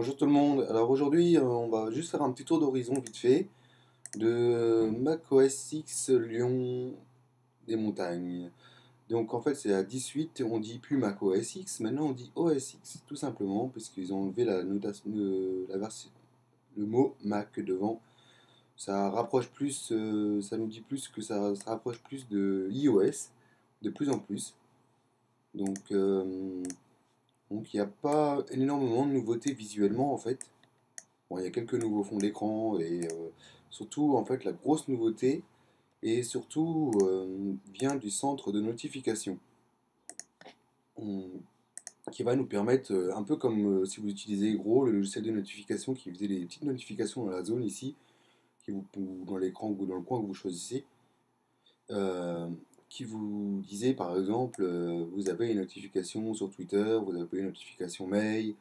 Bonjour tout le monde. Alors aujourd'hui, on va juste faire un petit tour d'horizon vite fait de Mac OS X Lyon des montagnes. Donc en fait, c'est la 18, on dit plus Mac OS X, maintenant on dit OS X, tout simplement, parce qu'ils ont enlevé la notation, la version, le mot Mac devant. Ça rapproche plus, ça nous dit plus que ça rapproche plus de iOS, de plus en plus. Donc, donc il n'y a pas énormément de nouveautés visuellement en fait. Bon, il y a quelques nouveaux fonds d'écran et surtout, en fait, la grosse nouveauté et surtout vient du centre de notification On- qui va nous permettre, un peu comme si vous utilisez gros le logiciel de notification qui faisait les petites notifications dans la zone ici, ou dans l'écran ou dans le coin que vous choisissez, euh, qui vous disait par exemple, vous avez une notification sur Twitter, vous avez une notification mail,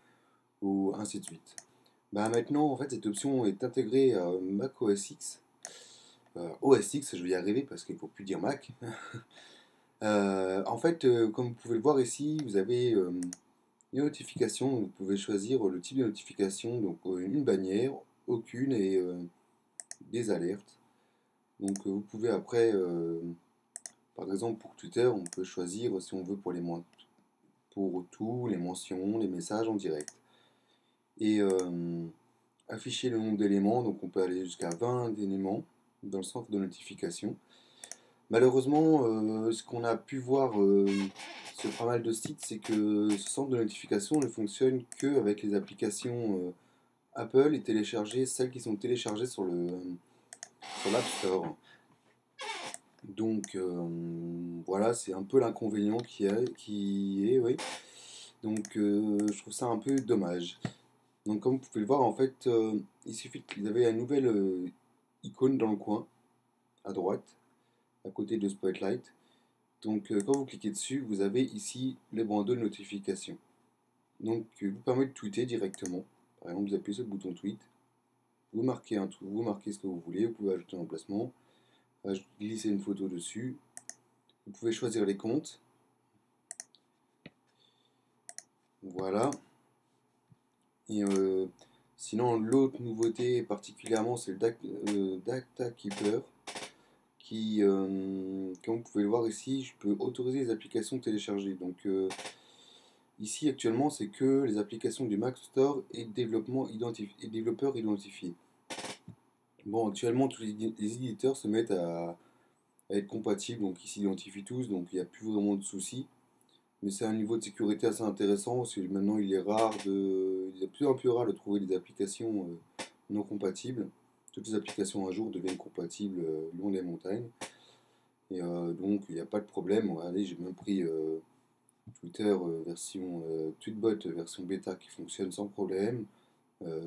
ou ainsi de suite. Bah maintenant, en fait, cette option est intégrée à Mac OS X. OS X, je vais y arriver parce qu'il ne faut plus dire Mac. En fait, comme vous pouvez le voir ici, vous avez les notifications. Vous pouvez choisir le type de notification, donc une bannière, aucune et des alertes. Donc vous pouvez après, par exemple pour Twitter, on peut choisir si on veut pour tout, les mentions, les messages en direct. Et afficher le nombre d'éléments, donc on peut aller jusqu'à 20 éléments dans le centre de notification. Malheureusement, ce qu'on a pu voir sur pas mal de sites, c'est que ce centre de notification ne fonctionne que avec les applications Apple et télécharger celles qui sont téléchargées sur l'App Store. Donc voilà, c'est un peu l'inconvénient qui est, oui. Donc je trouve ça un peu dommage. Donc comme vous pouvez le voir, en fait, il suffit qu'il y avait une nouvelle icône dans le coin, à droite, à côté de Spotlight. Donc quand vous cliquez dessus, vous avez ici les bandeaux de notification. Donc vous permet de tweeter directement. Par exemple, vous appuyez sur le bouton tweet, vous marquez un truc, vous marquez ce que vous voulez, vous pouvez ajouter un emplacement, glisser une photo dessus. Vous pouvez choisir les comptes. Voilà. Et sinon, l'autre nouveauté particulièrement, c'est le Data Keeper. Comme vous pouvez le voir ici, je peux autoriser les applications téléchargées. Donc ici actuellement, c'est que les applications du Mac Store et développeurs identifiés. Bon, actuellement, tous les éditeurs se mettent à être compatibles, donc ils s'identifient tous, donc il n'y a plus vraiment de soucis. Mais c'est un niveau de sécurité assez intéressant, parce que maintenant il est de plus en plus rare de trouver des applications non compatibles. Toutes les applications un jour deviennent compatibles le long des montagnes. Et donc, il n'y a pas de problème. Regardez, j'ai même pris Twitter version Tweetbot version bêta qui fonctionne sans problème.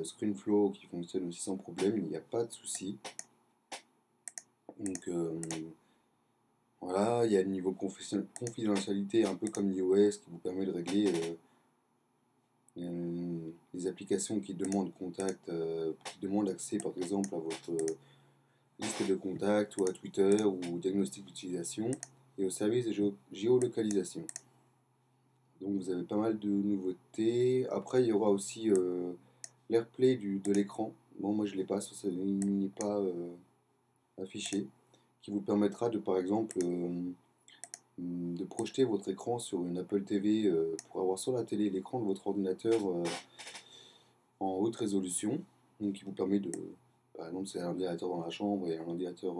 ScreenFlow qui fonctionne aussi sans problème. Il n'y a pas de souci. Donc voilà, il y a le niveau confidentialité un peu comme iOS qui vous permet de régler les applications qui demandent contact, qui demandent accès par exemple à votre liste de contacts ou à Twitter ou au diagnostic d'utilisation et au service de géolocalisation. Donc vous avez pas mal de nouveautés. Après, il y aura aussi l'AirPlay de l'écran. Bon, moi je l'ai pas, il n'est pas affiché, qui vous permettra de, par exemple, de projeter votre écran sur une Apple TV pour avoir sur la télé l'écran de votre ordinateur en haute résolution. Donc qui vous permet de, par exemple, c'est un ordinateur dans la chambre et un ordinateur,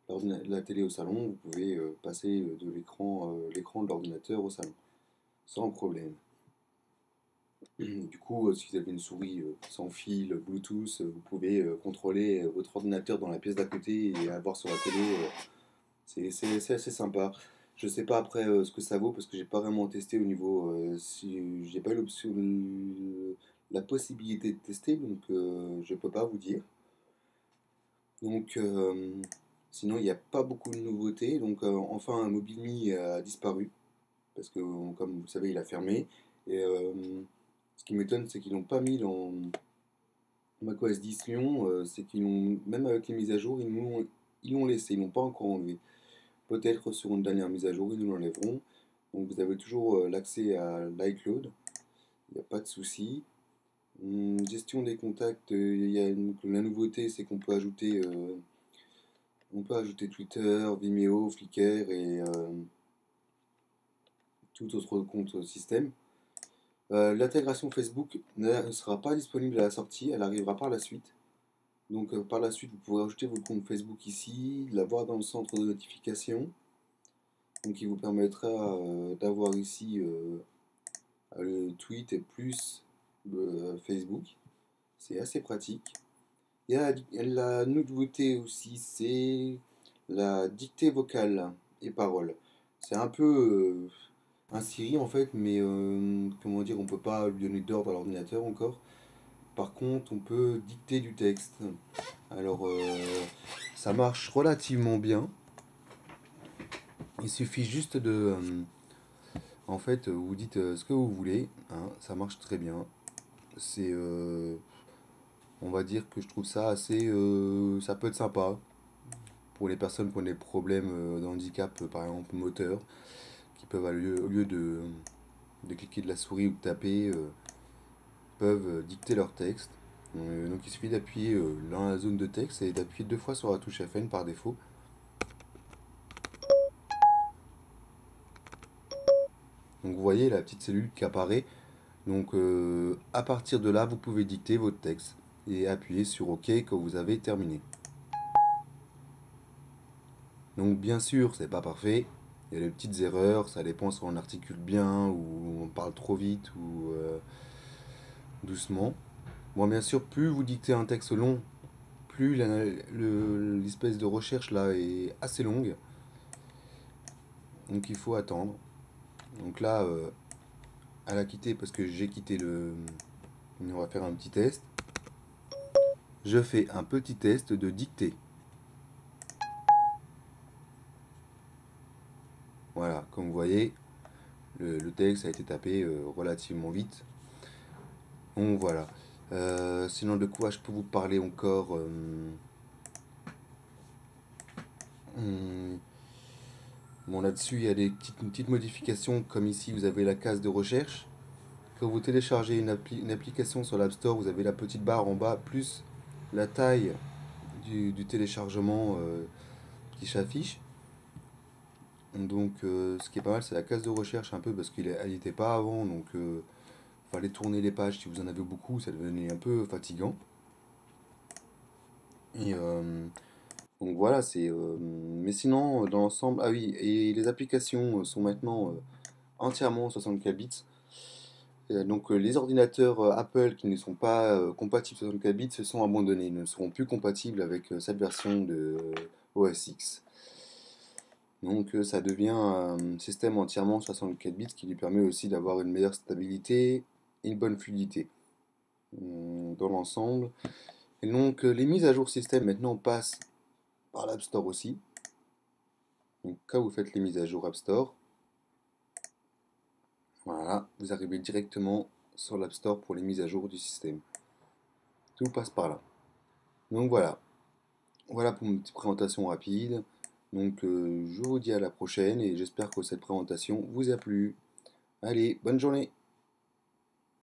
la télé au salon, vous pouvez passer de l'écran de l'ordinateur au salon sans problème. Du coup, si vous avez une souris sans fil, Bluetooth, vous pouvez contrôler votre ordinateur dans la pièce d'à côté et avoir sur la télé. C'est assez sympa. Je sais pas après ce que ça vaut parce que j'ai pas vraiment testé au niveau. Si j'ai pas eu la possibilité de tester, donc je peux pas vous dire. Donc sinon, il n'y a pas beaucoup de nouveautés. Donc enfin, MobileMe a disparu parce que comme vous le savez, il a fermé. Et ce qui m'étonne, c'est qu'ils l'ont pas mis dans macOS 10 Lyon. C'est qu'ils l'ont, même avec les mises à jour, ils l'ont laissé, ils l'ont pas encore enlevé. Peut-être sur une dernière mise à jour, ils nous l'enlèveront. Donc vous avez toujours l'accès à l'iCloud, il n'y a pas de souci. Gestion des contacts, la nouveauté, c'est qu'on on peut ajouter Twitter, Vimeo, Flickr et tout autre compte système. L'intégration Facebook ne sera pas disponible à la sortie, elle arrivera par la suite. Donc par la suite, vous pourrez ajouter votre compte Facebook ici, l'avoir dans le centre de notification. Donc il vous permettra d'avoir ici le tweet et plus Facebook. C'est assez pratique. La nouveauté aussi, c'est la dictée vocale et parole. C'est un peu un Siri en fait, mais comment dire, on peut pas lui donner d'ordre à l'ordinateur encore. Par contre, on peut dicter du texte. Alors, ça marche relativement bien. Il suffit juste en fait, vous dites ce que vous voulez, hein, ça marche très bien. C'est, on va dire que je trouve ça assez, ça peut être sympa pour les personnes qui ont des problèmes de handicap, par exemple moteur, qui peuvent au lieu de cliquer de la souris ou de taper, peuvent dicter leur texte. Donc il suffit d'appuyer dans la zone de texte et d'appuyer deux fois sur la touche FN par défaut. Donc vous voyez la petite cellule qui apparaît. Donc à partir de là, vous pouvez dicter votre texte et appuyer sur OK quand vous avez terminé. Donc bien sûr, c'est pas parfait. Il y a des petites erreurs, ça dépend si on articule bien ou on parle trop vite ou doucement. Bon, bien sûr, plus vous dictez un texte long, plus l'espèce de recherche là est assez longue. Donc il faut attendre. Donc là, elle a quitté parce que j'ai quitté le... On va faire un petit test. Je fais un petit test de dictée. Voilà, comme vous voyez, le texte a été tapé relativement vite. Donc voilà. Sinon, de quoi je peux vous parler encore hum, Bon, là-dessus, il y a une petite modifications, comme ici, vous avez la case de recherche. Quand vous téléchargez une application sur l'App Store, vous avez la petite barre en bas, plus la taille du téléchargement qui s'affiche. Donc, ce qui est pas mal, c'est la case de recherche un peu, parce qu'elle n'y était pas avant, donc fallait tourner les pages si vous en avez beaucoup, ça devenait un peu fatigant. Et donc voilà, c'est. Mais sinon, dans l'ensemble, ah oui, et les applications sont maintenant entièrement 64 bits. Donc les ordinateurs Apple qui ne sont pas compatibles 64 bits se sont abandonnés, ils ne seront plus compatibles avec cette version de OS X. Donc ça devient un système entièrement 64 bits qui lui permet aussi d'avoir une meilleure stabilité et une bonne fluidité dans l'ensemble. Et donc les mises à jour système maintenant passent par l'App Store aussi. Donc quand vous faites les mises à jour App Store, voilà, vous arrivez directement sur l'App Store pour les mises à jour du système. Tout passe par là. Donc voilà. Voilà pour une petite présentation rapide. Donc je vous dis à la prochaine et j'espère que cette présentation vous a plu. Allez, bonne journée!